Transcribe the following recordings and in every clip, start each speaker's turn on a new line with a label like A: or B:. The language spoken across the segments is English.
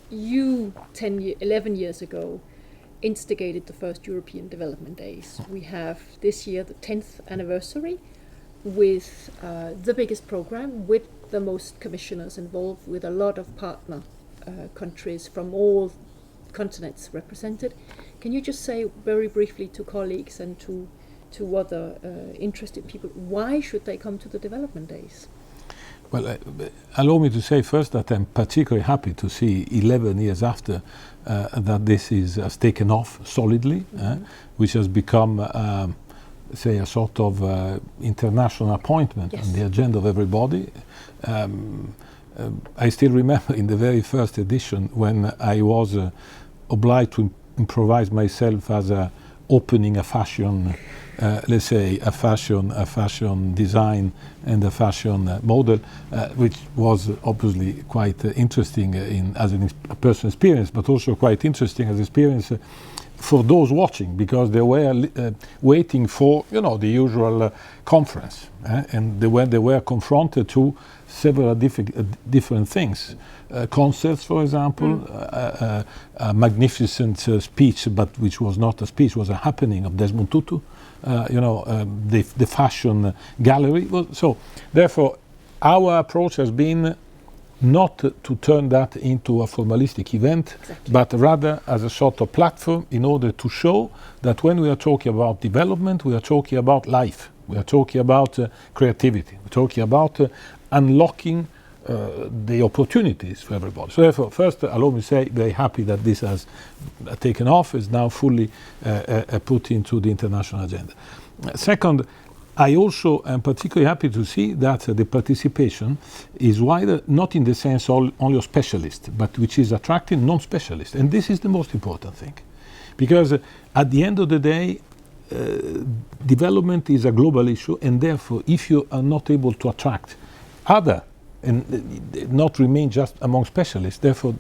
A: you 11 years ago instigated the first European Development Days. We have this year the 10th anniversary with the biggest program, with the most commissioners involved, with a lot of partner countries from all continents represented. Can you just say very briefly to colleagues and to other interested people, why should they come to the Development Days?
B: Well, allow me to say first that I'm particularly happy to see 11 years after that this has taken off solidly, which has become, say, a sort of international appointment on the agenda of everybody. I still remember in the very first edition when I was obliged to improvise myself as opening a fashion, let's say, a fashion design and a fashion model, which was obviously quite interesting as a personal experience, but also quite interesting as experience for those watching, because they were waiting for, the usual conference, and they were confronted to several different things. Concerts, for example, a magnificent speech, but which was not a speech, was a happening of Desmond Tutu. The fashion gallery. So, therefore, our approach has been not to turn that into a formalistic event, but rather as a sort of platform in order to show that when we are talking about development, we are talking about life. We are talking about creativity. We're talking about unlocking the opportunities for everybody. So therefore, first, allow me to say, very happy that this has taken off, is now fully put into the international agenda. Second, I also am particularly happy to see that the participation is wider, not in the sense only of specialists, but which is attracting non-specialists. And this is the most important thing. Because at the end of the day, development is a global issue, and therefore, if you are not able to attract other and not remain just among specialists, therefore,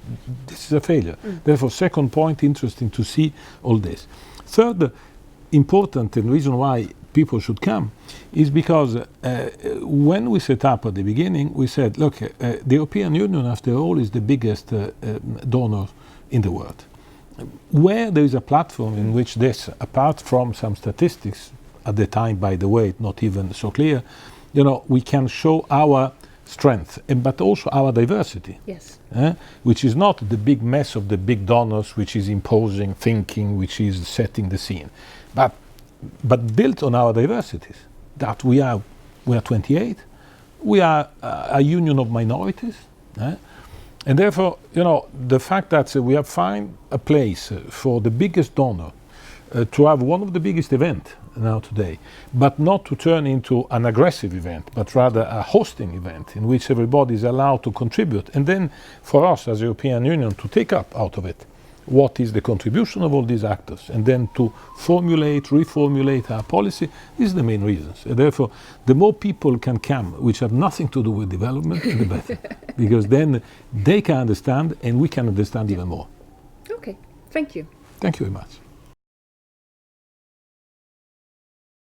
B: this is a failure. Therefore, second point, interesting to see all this. Third, important, and reason why people should come is because when we set up at the beginning, we said, look, the European Union, after all, is the biggest donor in the world. Where there is a platform in which this, apart from some statistics, at the time, by the way, not even so clear, we can show our strength, but also our diversity.
A: Yes.
B: Which is not the big mess of the big donors, which is imposing thinking, which is setting the scene, but built on our diversities. That we are 28, we are a union of minorities, and therefore, the fact that we have found a place for the biggest donor to have one of the biggest events now today, but not to turn into an aggressive event, but rather a hosting event in which everybody is allowed to contribute, and then for us as European Union to take up out of it what is the contribution of all these actors, and then to reformulate our policy. This is the main reasons. And therefore, the more people can come which have nothing to do with development, the better, because then they can understand and we can understand even more.
A: Okay, thank you.
B: Thank you very much.